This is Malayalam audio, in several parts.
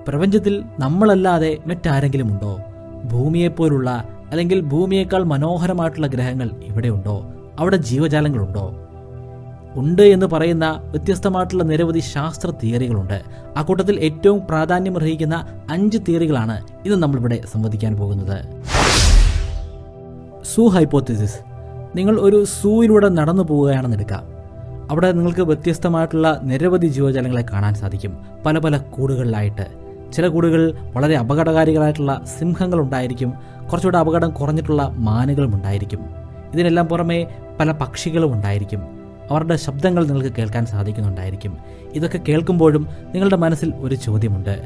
പ്രപഞ്ചത്തിൽ നമ്മളല്ലാതെ മറ്റാരെങ്കിലും ഉണ്ടോ? ഭൂമിയെപ്പോലുള്ള അല്ലെങ്കിൽ ഭൂമിയേക്കാൾ മനോഹരമായിട്ടുള്ള ഗ്രഹങ്ങൾ ഇവിടെയുണ്ടോ? അവിടെ ജീവജാലങ്ങളുണ്ടോ? ഉണ്ട് എന്ന് പറയുന്ന വ്യത്യസ്തമായിട്ടുള്ള നിരവധി ശാസ്ത്ര തിയറികളുണ്ട്. അക്കൂട്ടത്തിൽ ഏറ്റവും പ്രാധാന്യമർഹിക്കുന്ന 5 തിയറികളാണ് ഇന്ന് നമ്മളിവിടെ സംവദിക്കാൻ പോകുന്നത്. സൂ ഹൈപ്പോത്തിസിസ്. നിങ്ങൾ ഒരു സൂവിലൂടെ നടന്നു പോവുകയാണെന്ന് എടുക്കാം. അവിടെ നിങ്ങൾക്ക് വ്യത്യസ്തമായിട്ടുള്ള നിരവധി ജീവജാലങ്ങളെ കാണാൻ സാധിക്കും, പല പല കൂടുകളിലായിട്ട്. ചില കൂടുകൾ വളരെ അപകടകാരികളായിട്ടുള്ള സിംഹങ്ങളുണ്ടായിരിക്കും, കുറച്ചുകൂടെ അപകടം കുറഞ്ഞിട്ടുള്ള മാനുകളും ഉണ്ടായിരിക്കും. ഇതിനെല്ലാം പുറമെ പല പക്ഷികളും ഉണ്ടായിരിക്കും. അവരുടെ ശബ്ദങ്ങൾ നിങ്ങൾക്ക് കേൾക്കാൻ സാധിക്കുന്നുണ്ടായിരിക്കും. ഇതൊക്കെ കേൾക്കുമ്പോഴും നിങ്ങളുടെ മനസ്സിൽ ഒരു ചോദ്യമുണ്ട്: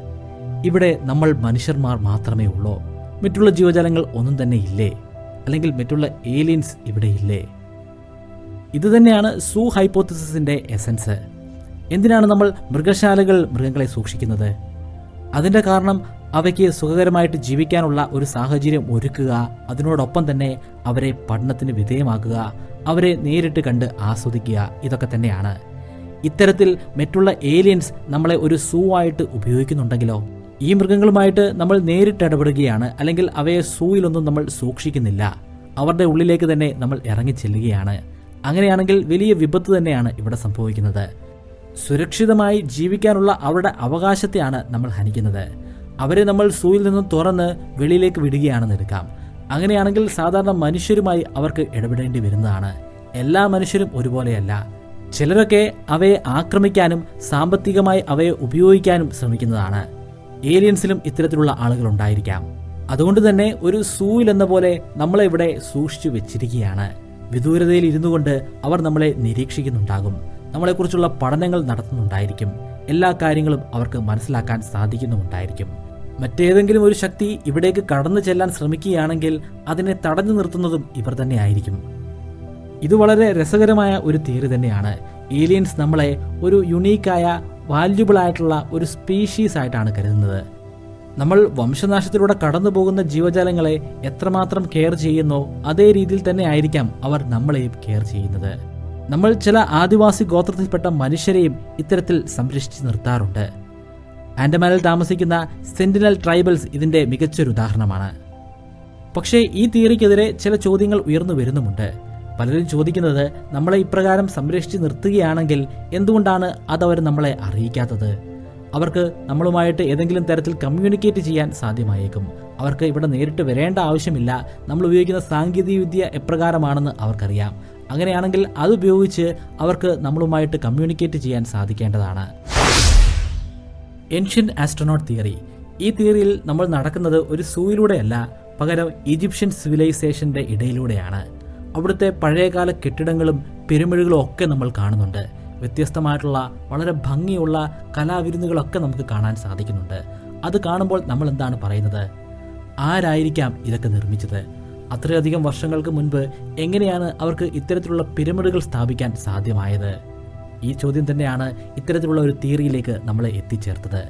ഇവിടെ നമ്മൾ മനുഷ്യന്മാർ മാത്രമേ ഉള്ളൂ? മറ്റുള്ള ജീവജാലങ്ങൾ ഒന്നും തന്നെ ഇല്ലേ? അല്ലെങ്കിൽ മറ്റുള്ള ഏലിയൻസ് ഇവിടെ ഇല്ലേ? ഇതുതന്നെയാണ് സൂ ഹൈപ്പോത്തിസിസിന്റെ എസൻസ്. എന്തിനാണ് നമ്മൾ മൃഗങ്ങളെ സൂക്ഷിക്കുന്നത്? അതിൻ്റെ കാരണം അവയ്ക്ക് സുഖകരമായിട്ട് ജീവിക്കാനുള്ള ഒരു സാഹചര്യം ഒരുക്കുക, അതിനോടൊപ്പം തന്നെ അവരെ പഠനത്തിന് വിധേയമാക്കുക, അവരെ നേരിട്ട് കണ്ട് ആസ്വദിക്കുക, ഇതൊക്കെ തന്നെയാണ്. ഇത്തരത്തിൽ മറ്റുള്ള ഏലിയൻസ് നമ്മളെ ഒരു സൂ ആയിട്ട് ഉപയോഗിക്കുന്നുണ്ടെങ്കിലോ? ഈ മൃഗങ്ങളുമായിട്ട് നമ്മൾ നേരിട്ട് ഇടപെടുകയാണ്, അല്ലെങ്കിൽ അവയെ സൂയിലൊന്നും നമ്മൾ സൂക്ഷിക്കുന്നില്ല, അവരുടെ ഉള്ളിലേക്ക് തന്നെ നമ്മൾ ഇറങ്ങി ചെല്ലുകയാണ്. അങ്ങനെയാണെങ്കിൽ വലിയ വിപത്ത് തന്നെയാണ് ഇവിടെ സംഭവിക്കുന്നത്. സുരക്ഷിതമായി ജീവിക്കാനുള്ള അവരുടെ അവകാശത്തെയാണ് നമ്മൾ ഹനിക്കുന്നത്. അവരെ നമ്മൾ സൂയിൽ നിന്നും തുറന്ന് വെളിയിലേക്ക് വിടുകയാണെന്ന് എടുക്കാം. അങ്ങനെയാണെങ്കിൽ സാധാരണ മനുഷ്യരുമായി അവർക്ക് ഇടപെടേണ്ടി വരുന്നതാണ്. എല്ലാ മനുഷ്യരും ഒരുപോലെയല്ല. ചിലരൊക്കെ അവയെ ആക്രമിക്കാനും സാമ്പത്തികമായി അവയെ ഉപയോഗിക്കാനും ശ്രമിക്കുന്നതാണ്. ഏലിയൻസിലും ഇത്തരത്തിലുള്ള ആളുകൾ ഉണ്ടായിരിക്കാം. അതുകൊണ്ട് തന്നെ ഒരു സൂയിൽ എന്ന പോലെ നമ്മളെ ഇവിടെ സൂക്ഷിച്ചു വെച്ചിരിക്കുകയാണ്. വിദൂരതയിൽ ഇരുന്നു കൊണ്ട് അവർ നമ്മളെ നിരീക്ഷിക്കുന്നുണ്ടാകും, നമ്മളെക്കുറിച്ചുള്ള പഠനങ്ങൾ നടത്തുന്നുണ്ടായിരിക്കും, എല്ലാ കാര്യങ്ങളും അവർക്ക് മനസ്സിലാക്കാൻ സാധിക്കുന്നുമുണ്ടായിരിക്കും. മറ്റേതെങ്കിലും ഒരു ശക്തി ഇവിടേക്ക് കടന്നു ചെല്ലാൻ ശ്രമിക്കുകയാണെങ്കിൽ അതിനെ തടഞ്ഞു നിർത്തുന്നതും ഇവർ തന്നെ ആയിരിക്കും. ഇത് വളരെ രസകരമായ ഒരു തിയറി തന്നെയാണ്. ഏലിയൻസ് നമ്മളെ ഒരു യുണീക്കായ വാല്യുബിൾ ആയിട്ടുള്ള ഒരു സ്പീഷീസ് ആയിട്ടാണ് കരുതുന്നത്. നമ്മൾ വംശനാശത്തിലൂടെ കടന്നു പോകുന്ന ജീവജാലങ്ങളെ എത്രമാത്രം കെയർ ചെയ്യുന്നോ അതേ രീതിയിൽ തന്നെ ആയിരിക്കാം അവർ നമ്മളെയും കെയർ ചെയ്യുന്നത്. നമ്മൾ ചില ആദിവാസി ഗോത്രത്തിൽപ്പെട്ട മനുഷ്യരെയും ഇത്തരത്തിൽ സംരക്ഷിച്ച് നിർത്താറുണ്ട്. ആൻഡമാനിൽ താമസിക്കുന്ന സെന്റിനൽ ട്രൈബൽസ് ഇതിന്റെ മികച്ചൊരു ഉദാഹരണമാണ്. പക്ഷേ ഈ തിയറിക്കെതിരെ ചില ചോദ്യങ്ങൾ ഉയർന്നു വരുന്നുമുണ്ട്. പലരും ചോദിക്കുന്നത്, നമ്മളെ ഇപ്രകാരം സംരക്ഷിച്ച് നിർത്തുകയാണെങ്കിൽ എന്തുകൊണ്ടാണ് അതവർ നമ്മളെ അറിയിക്കാത്തത്? അവർക്ക് നമ്മളുമായിട്ട് ഏതെങ്കിലും തരത്തിൽ കമ്മ്യൂണിക്കേറ്റ് ചെയ്യാൻ സാധ്യമായേക്കും. അവർക്ക് ഇവിടെ നേരിട്ട് വരേണ്ട ആവശ്യമില്ല. നമ്മൾ ഉപയോഗിക്കുന്ന സാങ്കേതികവിദ്യ എപ്രകാരമാണെന്ന് അവർക്കറിയാം. അങ്ങനെയാണെങ്കിൽ അതുപയോഗിച്ച് അവർക്ക് നമ്മളുമായിട്ട് കമ്മ്യൂണിക്കേറ്റ് ചെയ്യാൻ സാധിക്കേണ്ടതാണ്. Ancient astronaut theory. ഈ തിയറിയിൽ നമ്മൾ നടക്കുന്നത് ഒരു സൂയിലൂടെയല്ല, പകരം ഈജിപ്ഷ്യൻ സിവിലൈസേഷന്റെ ഇടയിലൂടെയാണ്. അവിടുത്തെ പഴയകാല കെട്ടിടങ്ങളും പിരമിഡുകളും ഒക്കെ നമ്മൾ കാണുന്നുണ്ട്. വ്യത്യസ്തമായിട്ടുള്ള വളരെ ഭംഗിയുള്ള കലാവിരുന്നുകളൊക്കെ നമുക്ക് കാണാൻ സാധിക്കുന്നുണ്ട്. അത് കാണുമ്പോൾ നമ്മൾ എന്താണ് പറയുന്നത്? ആരായിരിക്കാം ഇതൊക്കെ നിർമ്മിച്ചത്? അത്രയധികം വർഷങ്ങൾക്ക് മുൻപ് എങ്ങനെയാണ് അവർക്ക് ഇത്തരത്തിലുള്ള പിരമിഡുകൾ സ്ഥാപിക്കാൻ സാധ്യമായത്? ഈ ചോദ്യം തന്നെയാണ് ഇത്തരത്തിലുള്ള ഒരു തിയറിയിലേക്ക് നമ്മളെ എത്തിച്ചേർത്തത്.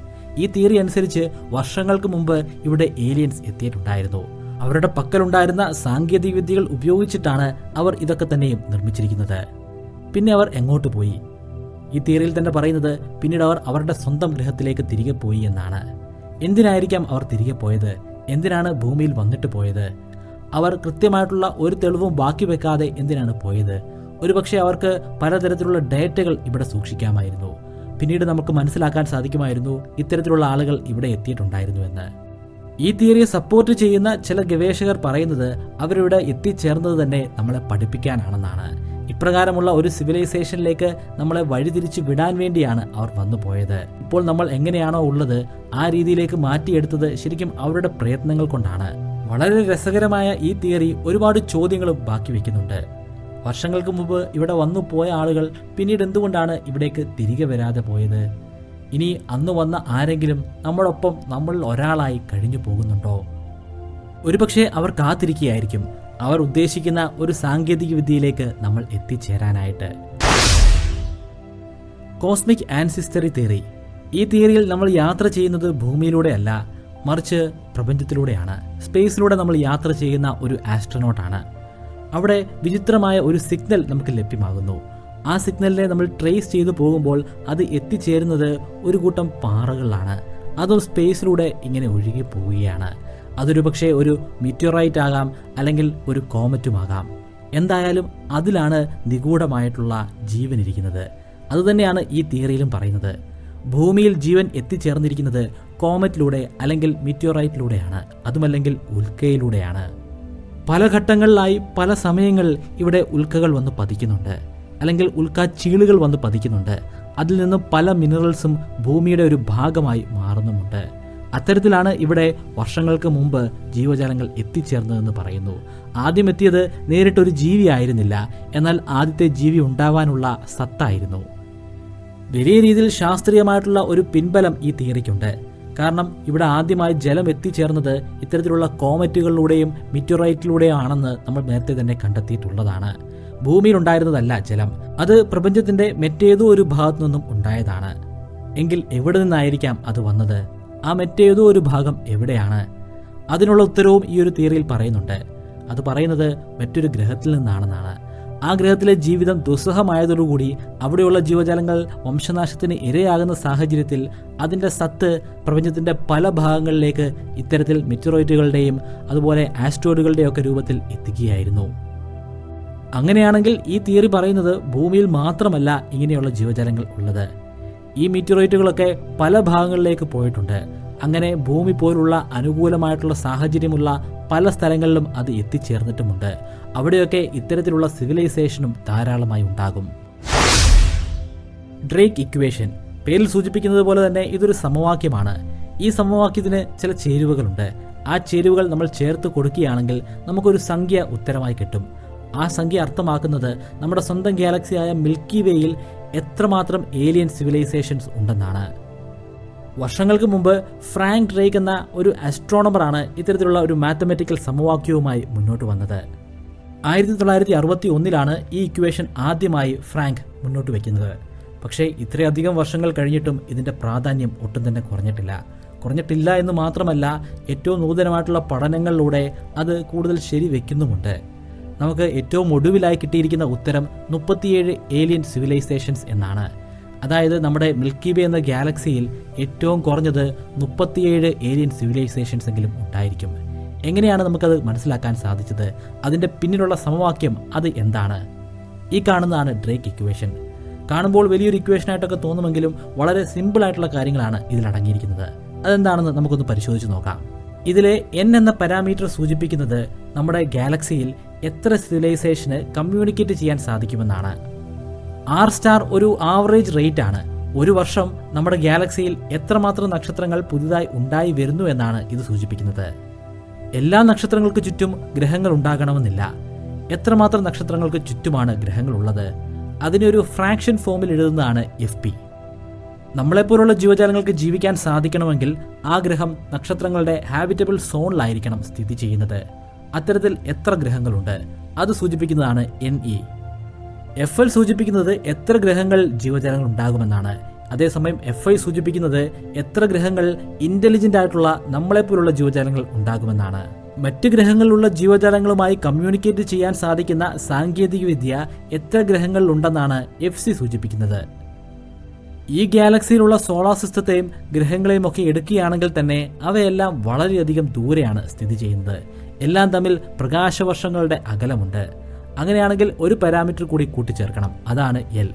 ഈ തിയറി അനുസരിച്ച് വർഷങ്ങൾക്ക് മുമ്പ് ഇവിടെ ഏലിയൻസ് എത്തിയിട്ടുണ്ടായിരുന്നു. അവരുടെ പക്കലുണ്ടായിരുന്ന സാങ്കേതിക വിദ്യകൾ ഉപയോഗിച്ചിട്ടാണ് അവർ ഇതൊക്കെ തന്നെയും നിർമ്മിച്ചിരിക്കുന്നത്. പിന്നെ അവർ എങ്ങോട്ട് പോയി? ഈ തിയറിയിൽ തന്നെ പറയുന്നത് പിന്നീട് അവർ അവരുടെ സ്വന്തം ഗ്രഹത്തിലേക്ക് തിരികെ പോയി എന്നാണ്. എന്തിനായിരിക്കാം അവർ തിരികെ പോയത്? എന്തിനാണ് ഭൂമിയിൽ വന്നിട്ട് പോയത്? അവർ കൃത്യമായിട്ടുള്ള ഒരു തെളിവും ബാക്കി വെക്കാതെ എന്തിനാണ് പോയത്? ഒരുപക്ഷെ അവർക്ക് പലതരത്തിലുള്ള ഡേറ്റകൾ ഇവിടെ സൂക്ഷിക്കാമായിരുന്നു. പിന്നീട് നമുക്ക് മനസ്സിലാക്കാൻ സാധിക്കുമായിരുന്നു ഇത്തരത്തിലുള്ള ആളുകൾ ഇവിടെ എത്തിയിട്ടുണ്ടായിരുന്നു എന്ന്. ഈ തിയറിയെ സപ്പോർട്ട് ചെയ്യുന്ന ചില ഗവേഷകർ പറയുന്നത് അവരിവിടെ എത്തിച്ചേർന്നത് തന്നെ നമ്മളെ പഠിപ്പിക്കാനാണെന്നാണ്. ഇപ്രകാരമുള്ള ഒരു സിവിലൈസേഷനിലേക്ക് നമ്മളെ വഴിതിരിച്ചു വിടാൻ വേണ്ടിയാണ് അവർ വന്നു പോയത്. ഇപ്പോൾ നമ്മൾ എങ്ങനെയാണോ ഉള്ളത് ആ രീതിയിലേക്ക് മാറ്റിയെടുത്തത് ശരിക്കും അവരുടെ പ്രയത്നങ്ങൾ കൊണ്ടാണ്. വളരെ രസകരമായ ഈ തിയറി ഒരുപാട് ചോദ്യങ്ങളും ബാക്കി വെക്കുന്നുണ്ട്. വർഷങ്ങൾക്ക് മുമ്പ് ഇവിടെ വന്നു പോയ ആളുകൾ പിന്നീട് എന്തുകൊണ്ടാണ് ഇവിടേക്ക് തിരികെ വരാതെ പോയത്? ഇനി അന്ന് വന്ന ആരെങ്കിലും നമ്മളൊപ്പം നമ്മളിൽ ഒരാളായി കഴിഞ്ഞു പോകുന്നുണ്ടോ? ഒരുപക്ഷെ അവർ കാത്തിരിക്കുകയായിരിക്കും അവർ ഉദ്ദേശിക്കുന്ന ഒരു സാങ്കേതിക വിദ്യയിലേക്ക് നമ്മൾ എത്തിച്ചേരാനായിട്ട്. Cosmic ആൻസിസ്റ്ററി theory. ഈ തിയറിയിൽ നമ്മൾ യാത്ര ചെയ്യുന്നത് ഭൂമിയിലൂടെയല്ല, മറിച്ച് പ്രപഞ്ചത്തിലൂടെയാണ്. സ്പേസിലൂടെ നമ്മൾ യാത്ര ചെയ്യുന്ന ഒരു ആസ്ട്രോനോട്ടാണ്. അവിടെ വിചിത്രമായ ഒരു സിഗ്നൽ നമുക്ക് ലഭ്യമാകുന്നു. ആ സിഗ്നലിനെ നമ്മൾ ട്രേസ് ചെയ്തു പോകുമ്പോൾ അത് എത്തിച്ചേരുന്നത് ഒരു കൂട്ടം പാറകളിലാണ്. അതും സ്പേസിലൂടെ ഇങ്ങനെ ഒഴുകി പോവുകയാണ്. അതൊരു പക്ഷേ ഒരു മീറ്റിയോറൈറ്റ് ആകാം, അല്ലെങ്കിൽ ഒരു കോമറ്റുമാകാം. എന്തായാലും അതിലാണ് നിഗൂഢമായിട്ടുള്ള ജീവൻ ഇരിക്കുന്നത്. അതുതന്നെയാണ് ഈ തിയറിയിലും പറയുന്നത്. ഭൂമിയിൽ ജീവൻ എത്തിച്ചേർന്നിരിക്കുന്നത് കോമറ്റിലൂടെ അല്ലെങ്കിൽ മീറ്റിയോറൈറ്റിലൂടെയാണ്, അതുമല്ലെങ്കിൽ ഉൽക്കയിലൂടെയാണ്. പല ഘട്ടങ്ങളിലായി പല സമയങ്ങളിൽ ഇവിടെ ഉൽക്കകൾ വന്ന് പതിക്കുന്നുണ്ട്, അല്ലെങ്കിൽ ഉൽക്കാച്ചീളുകൾ വന്ന് പതിക്കുന്നുണ്ട്. അതിൽ നിന്നും പല മിനറൽസും ഭൂമിയുടെ ഒരു ഭാഗമായി മാറുന്നുമുണ്ട്. അത്തരത്തിലാണ് ഇവിടെ വർഷങ്ങൾക്ക് മുമ്പ് ജീവജാലങ്ങൾ എത്തിച്ചേർന്നതെന്ന് പറയുന്നു. ആദ്യം എത്തിയത് നേരിട്ടൊരു ജീവി ആയിരുന്നില്ല, എന്നാൽ ആദ്യത്തെ ജീവി ഉണ്ടാവാനുള്ള സത്തായിരുന്നു. വലിയ രീതിയിൽ ശാസ്ത്രീയമായിട്ടുള്ള ഒരു പിൻബലം ഈ തിയറിക്കുണ്ട്. കാരണം ഇവിടെ ആദ്യമായി ജലം എത്തിച്ചേർന്നത് ഇത്തരത്തിലുള്ള കോമറ്റുകളിലൂടെയും മീറ്റിയോറൈറ്റിലൂടെയും ആണെന്ന് നമ്മൾ നേരത്തെ തന്നെ കണ്ടെത്തിയിട്ടുള്ളതാണ്. ഭൂമിയിൽ ഉണ്ടായിരുന്നതല്ല ജലം, അത് പ്രപഞ്ചത്തിന്റെ മറ്റേതോ ഒരു ഭാഗത്തു നിന്നും ഉണ്ടായതാണ്. എങ്കിൽ എവിടെ നിന്നായിരിക്കാം അത് വന്നത്? ആ മറ്റേതോ ഒരു ഭാഗം എവിടെയാണ്? അതിനുള്ള ഉത്തരവും ഈ ഒരു തിയറിയിൽ പറയുന്നുണ്ട്. അത് പറയുന്നത് മറ്റൊരു ഗ്രഹത്തിൽ നിന്നാണെന്നാണ്. ആ ഗ്രഹത്തിലെ ജീവിതം ദുസ്സഹമായതോടുകൂടി അവിടെയുള്ള ജീവജാലങ്ങൾ വംശനാശത്തിന് ഇരയാകുന്ന സാഹചര്യത്തിൽ അതിൻ്റെ സത്ത് പ്രപഞ്ചത്തിൻ്റെ പല ഭാഗങ്ങളിലേക്ക് ഇത്തരത്തിൽ മെറ്ററോയിറ്റുകളുടെയും അതുപോലെ ആസ്ട്രോയിഡുകളുടെയും ഒക്കെ രൂപത്തിൽ എത്തിക്കുകയായിരുന്നു. അങ്ങനെയാണെങ്കിൽ ഈ തിയറി പറയുന്നത് ഭൂമിയിൽ മാത്രമല്ല ഇങ്ങനെയുള്ള ജീവജാലങ്ങൾ ഉള്ളത്. ഈ മീറ്റിയോറൈറ്റുകളൊക്കെ പല ഭാഗങ്ങളിലേക്ക് പോയിട്ടുണ്ട്. അങ്ങനെ ഭൂമി പോലുള്ള അനുകൂലമായിട്ടുള്ള സാഹചര്യമുള്ള പല സ്ഥലങ്ങളിലും അത് എത്തിച്ചേർന്നിട്ടുമുണ്ട്. അവിടെയൊക്കെ ഇത്തരത്തിലുള്ള സിവിലൈസേഷനും ധാരാളമായി ഉണ്ടാകും. ഡ്രേക്ക് ഇക്വേഷൻ പേരിൽ സൂചിപ്പിക്കുന്നത് പോലെ തന്നെ ഇതൊരു സമവാക്യമാണ്. ഈ സമവാക്യത്തിന് ചില ചേരുവകളുണ്ട്. ആ ചേരുവകൾ നമ്മൾ ചേർത്ത് കൊടുക്കുകയാണെങ്കിൽ നമുക്കൊരു സംഖ്യ ഉത്തരമായി കിട്ടും. ആ സംഖ്യ അർത്ഥമാക്കുന്നത് നമ്മുടെ സ്വന്തം ഗാലക്സിയായ മിൽക്കി വേയിൽ എത്രമാത്രം ഏലിയൻ സിവിലൈസേഷൻസ് ഉണ്ടെന്നാണ്. വർഷങ്ങൾക്ക് മുമ്പ് ഫ്രാങ്ക് ഡ്രേക്ക് എന്ന ഒരു ആസ്ട്രോണമറാണ് ഇത്തരത്തിലുള്ള ഒരു മാത്തമാറ്റിക്കൽ സമവാക്യവുമായി മുന്നോട്ട് വന്നത്. 1961 ഈ ഇക്വേഷൻ ആദ്യമായി ഫ്രാങ്ക് മുന്നോട്ട് വയ്ക്കുന്നത്. പക്ഷേ ഇത്രയധികം വർഷങ്ങൾ കഴിഞ്ഞിട്ടും ഇതിൻ്റെ പ്രാധാന്യം ഒട്ടും തന്നെ കുറഞ്ഞിട്ടില്ല എന്ന് മാത്രമല്ല, ഏറ്റവും നൂതനമായിട്ടുള്ള പഠനങ്ങളിലൂടെ അത് കൂടുതൽ ശരിവെക്കുന്നുമുണ്ട്. നമുക്ക് ഏറ്റവും ഒടുവിലായി കിട്ടിയിരിക്കുന്ന ഉത്തരം 37 ഏലിയൻ സിവിലൈസേഷൻസ് എന്നാണ്. അതായത് നമ്മുടെ മിൽക്കി വേ എന്ന ഗാലക്സിയിൽ ഏറ്റവും കുറഞ്ഞത് 37 ഏലിയൻ സിവിലൈസേഷൻസ് എങ്കിലും ഉണ്ടായിരിക്കും. എങ്ങനെയാണ് നമുക്കത് മനസ്സിലാക്കാൻ സാധിച്ചത്? അതിൻ്റെ പിന്നിലുള്ള സമവാക്യം അത് എന്താണ്? ഈ കാണുന്നതാണ് ഡ്രേക്ക് ഇക്വേഷൻ. കാണുമ്പോൾ വലിയൊരു ഇക്വേഷനായിട്ടൊക്കെ തോന്നുമെങ്കിലും വളരെ സിമ്പിളായിട്ടുള്ള കാര്യങ്ങളാണ് ഇതിലടങ്ങിയിരിക്കുന്നത്. അതെന്താണെന്ന് നമുക്കൊന്ന് പരിശോധിച്ച് നോക്കാം. ഇതിലെ n എന്ന പാരാമീറ്റർ സൂചിപ്പിക്കുന്നത് നമ്മുടെ ഗാലക്സിയിൽ എത്ര സിവിലൈസേഷന് കമ്മ്യൂണിക്കേറ്റ് ചെയ്യാൻ സാധിക്കുമെന്നാണ്. R* ഒരു ആവറേജ് റേറ്റ് ആണ്. ഒരു വർഷം നമ്മുടെ ഗാലക്സിയിൽ എത്രമാത്രം നക്ഷത്രങ്ങൾ പുതുതായി ഉണ്ടായി വരുന്നു എന്നാണ് ഇത് സൂചിപ്പിക്കുന്നത്. എല്ലാ നക്ഷത്രങ്ങൾക്ക് ചുറ്റും ഗ്രഹങ്ങൾ ഉണ്ടാകണമെന്നില്ല. എത്രമാത്രം നക്ഷത്രങ്ങൾക്ക് ചുറ്റുമാണ് ഗ്രഹങ്ങൾ ഉള്ളത്? അതിനൊരു ഫ്രാക്ഷൻ ഫോമിൽ എഴുതുന്നതാണ് FP. നമ്മളെപ്പോലുള്ള ജീവജാലങ്ങൾക്ക് ജീവിക്കാൻ സാധിക്കണമെങ്കിൽ ആ ഗ്രഹം നക്ഷത്രങ്ങളുടെ ഹാബിറ്റബിൾ സോണിലായിരിക്കണം സ്ഥിതി ചെയ്യുന്നത്. അത്തരത്തിൽ എത്ര ഗ്രഹങ്ങളുണ്ട് അത് സൂചിപ്പിക്കുന്നതാണ് NE. FL സൂചിപ്പിക്കുന്നത് എത്ര ഗ്രഹങ്ങൾ ജീവജാലങ്ങൾ ഉണ്ടാകുമെന്നാണ്. അതേസമയം FI സൂചിപ്പിക്കുന്നത് എത്ര ഗ്രഹങ്ങൾ ഇന്റലിജന്റ് ആയിട്ടുള്ള നമ്മളെപ്പോലുള്ള ജീവജാലങ്ങൾ ഉണ്ടാകുമെന്നാണ്. മറ്റ് ഗ്രഹങ്ങളിലുള്ള ജീവജാലങ്ങളുമായി കമ്മ്യൂണിക്കേറ്റ് ചെയ്യാൻ സാധിക്കുന്ന സാങ്കേതിക വിദ്യ എത്ര ഗ്രഹങ്ങളിലുണ്ടെന്നാണ് FC സൂചിപ്പിക്കുന്നത്. ഈ ഗാലക്സിയിലുള്ള സോളാർ സിസ്റ്റത്തെയും ഗ്രഹങ്ങളെയും ഒക്കെ എടുക്കുകയാണെങ്കിൽ തന്നെ അവയെല്ലാം വളരെയധികം ദൂരെയാണ് സ്ഥിതി ചെയ്യുന്നത്. എല്ലാം തമ്മിൽ പ്രകാശവർഷങ്ങളുടെ അകലമുണ്ട്. അങ്ങനെയാണെങ്കിൽ ഒരു പാരാമീറ്റർ കൂടി കൂട്ടിച്ചേർക്കണം, അതാണ് L.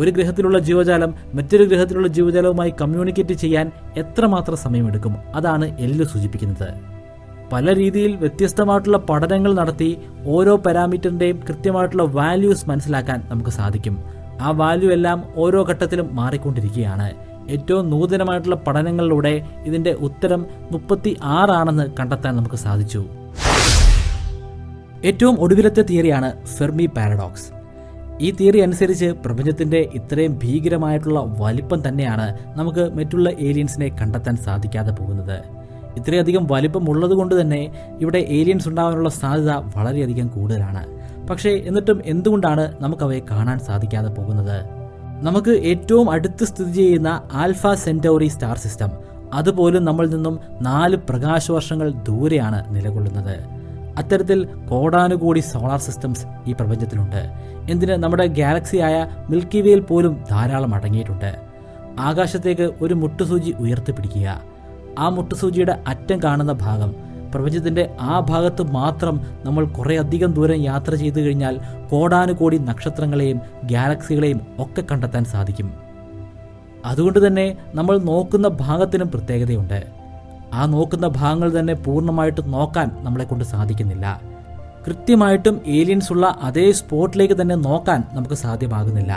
ഒരു ഗ്രഹത്തിലുള്ള ജീവജാലം മറ്റൊരു ഗ്രഹത്തിലുള്ള ജീവജാലവുമായി കമ്മ്യൂണിക്കേറ്റ് ചെയ്യാൻ എത്രമാത്രം സമയമെടുക്കും, അതാണ് L സൂചിപ്പിക്കുന്നത്. പല രീതിയിൽ വ്യത്യസ്തമായിട്ടുള്ള പഠനങ്ങൾ നടത്തി ഓരോ പാരാമീറ്ററിൻ്റെയും കൃത്യമായിട്ടുള്ള വാല്യൂസ് മനസ്സിലാക്കാൻ നമുക്ക് സാധിക്കും. ആ വാല്യൂ എല്ലാം ഓരോ ഘട്ടത്തിലും മാറിക്കൊണ്ടിരിക്കുകയാണ്. ഏറ്റവും നൂതനമായിട്ടുള്ള പഠനങ്ങളിലൂടെ ഇതിൻ്റെ ഉത്തരം 36 ആണെന്ന് കണ്ടെത്താൻ നമുക്ക് സാധിച്ചു. ഏറ്റവും ഒടുവിലത്തെ തിയറിയാണ് ഫെർമി പാരഡോക്സ്. ഈ തിയറി അനുസരിച്ച് പ്രപഞ്ചത്തിൻ്റെ ഇത്രയും ഭീകരമായിട്ടുള്ള വലിപ്പം തന്നെയാണ് നമുക്ക് മറ്റുള്ള ഏലിയൻസിനെ കണ്ടെത്താൻ സാധിക്കാതെ പോകുന്നത്. ഇത്രയധികം വലിപ്പം ഉള്ളതുകൊണ്ട് തന്നെ ഇവിടെ ഏലിയൻസ് ഉണ്ടാകാനുള്ള സാധ്യത വളരെയധികം കൂടുതലാണ്. പക്ഷേ എന്നിട്ടും എന്തുകൊണ്ടാണ് നമുക്കവയെ കാണാൻ സാധിക്കാതെ പോകുന്നത്? നമുക്ക് ഏറ്റവും അടുത്ത് സ്ഥിതി ചെയ്യുന്ന ആൽഫ സെന്റൗറി സ്റ്റാർ സിസ്റ്റം അതുപോലും നമ്മളിൽ നിന്നും 4 പ്രകാശവർഷങ്ങൾ ദൂരെയാണ് നിലകൊള്ളുന്നത്. അത്തരത്തിൽ കോടാനുകോടി സോളാർ സിസ്റ്റംസ് ഈ പ്രപഞ്ചത്തിലുണ്ട്. എന്തിന് നമ്മുടെ ഗാലക്സിയായ മിൽക്കി വേയിൽ പോലും ധാരാളം അടങ്ങിയിട്ടുണ്ട്. ആകാശത്തേക്ക് ഒരു മുട്ടുസൂചി ഉയർത്തിപ്പിടിക്കുക. ആ മുട്ടുസൂചിയുടെ അറ്റം കാണുന്ന ഭാഗം, പ്രപഞ്ചത്തിൻ്റെ ആ ഭാഗത്ത് മാത്രം നമ്മൾ കുറേയധികം ദൂരം യാത്ര ചെയ്തു കഴിഞ്ഞാൽ കോടാനുകോടി നക്ഷത്രങ്ങളെയും ഗാലക്സികളെയും ഒക്കെ കണ്ടെത്താൻ സാധിക്കും. അതുകൊണ്ട് തന്നെ നമ്മൾ നോക്കുന്ന ഭാഗത്തിനും പ്രത്യേകതയുണ്ട്. ആ നോക്കുന്ന ഭാഗങ്ങൾ തന്നെ പൂർണ്ണമായിട്ട് നോക്കാൻ നമ്മളെ കൊണ്ട് സാധിക്കുന്നില്ല. കൃത്യമായിട്ടും ഏലിയൻസ് ഉള്ള അതേ സ്പോട്ടിലേക്ക് തന്നെ നോക്കാൻ നമുക്ക് സാധ്യമാകുന്നില്ല.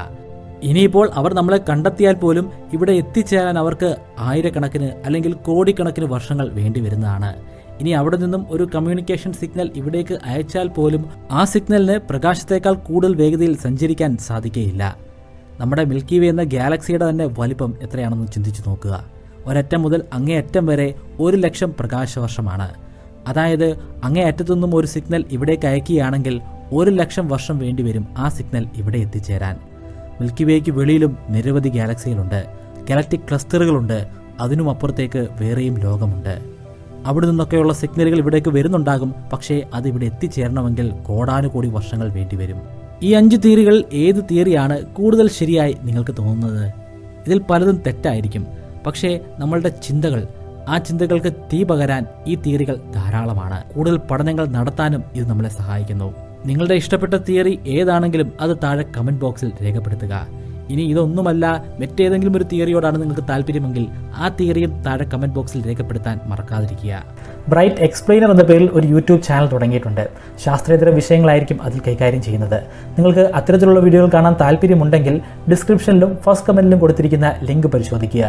ഇനിയിപ്പോൾ അവർ നമ്മളെ കണ്ടെത്തിയാൽ പോലും ഇവിടെ എത്തിച്ചേരാൻ അവർക്ക് ആയിരക്കണക്കിന് അല്ലെങ്കിൽ കോടിക്കണക്കിന് വർഷങ്ങൾ വേണ്ടി വരുന്നതാണ്. ഇനി അവിടെ നിന്നും ഒരു കമ്മ്യൂണിക്കേഷൻ സിഗ്നൽ ഇവിടേക്ക് അയച്ചാൽ പോലും ആ സിഗ്നലിന് പ്രകാശത്തേക്കാൾ കൂടുതൽ വേഗതയിൽ സഞ്ചരിക്കാൻ സാധിക്കുകയില്ല. നമ്മുടെ മിൽക്കി വേ എന്ന ഗാലക്സിയുടെ തന്നെ വലിപ്പം എത്രയാണെന്ന് ചിന്തിച്ചു നോക്കുക. ഒരറ്റം മുതൽ അങ്ങേയറ്റം വരെ 1,00,000 പ്രകാശവർഷമാണ്. അതായത് അങ്ങേയറ്റത്തുനിന്നും ഒരു സിഗ്നൽ ഇവിടേക്ക് അയക്കുകയാണെങ്കിൽ 1,00,000 വർഷം വേണ്ടിവരും ആ സിഗ്നൽ ഇവിടെ എത്തിച്ചേരാൻ. മിൽക്കി വേക്ക് വെളിയിലും നിരവധി ഗാലക്സികളുണ്ട്, ഗാലക്റ്റിക് ക്ലസ്റ്ററുകളുണ്ട്. അതിനും അപ്പുറത്തേക്ക് വേറെയും ലോകമുണ്ട്. അവിടെ നിന്നൊക്കെയുള്ള സിഗ്നലുകൾ ഇവിടേക്ക് വരുന്നുണ്ടാകും. പക്ഷേ അത് ഇവിടെ എത്തിച്ചേരണമെങ്കിൽ കോടാനുകോടി വർഷങ്ങൾ വേണ്ടിവരും. ഈ 5 തിയറികൾ ഏത് തിയറിയാണ് കൂടുതൽ ശരിയായി നിങ്ങൾക്ക് തോന്നുന്നത്? ഇതിൽ പലതും തെറ്റായിരിക്കും. പക്ഷേ നമ്മളുടെ ചിന്തകൾ, ആ ചിന്തകൾക്ക് തീ പകരാൻ ഈ തിയറികൾ ധാരാളമാണ്. കൂടുതൽ പഠനങ്ങൾ നടത്താനും ഇത് നമ്മളെ സഹായിക്കുന്നു. നിങ്ങളുടെ ഇഷ്ടപ്പെട്ട തിയറി ഏതാണെങ്കിലും അത് താഴെ കമൻറ്റ് ബോക്സിൽ രേഖപ്പെടുത്തുക. ഇനി ഇതൊന്നുമല്ല, മറ്റേതെങ്കിലും ഒരു തിയറിയോടാണ് നിങ്ങൾക്ക് താല്പര്യമെങ്കിൽ ആ തിയറിയും താഴെ കമൻറ്റ് ബോക്സിൽ രേഖപ്പെടുത്താൻ മറക്കാതിരിക്കുക. ബ്രൈറ്റ് എക്സ്പ്ലെയിനർ എന്ന പേരിൽ ഒരു യൂട്യൂബ് ചാനൽ തുടങ്ങിയിട്ടുണ്ട്. ശാസ്ത്രേതര വിഷയങ്ങളായിരിക്കും അതിൽ കൈകാര്യം ചെയ്യുന്നത്. നിങ്ങൾക്ക് അത്തരത്തിലുള്ള വീഡിയോകൾ കാണാൻ താല്പര്യമുണ്ടെങ്കിൽ ഡിസ്ക്രിപ്ഷനിലും ഫസ്റ്റ് കമൻറ്റിലും കൊടുത്തിരിക്കുന്ന ലിങ്ക് പരിശോധിക്കുക.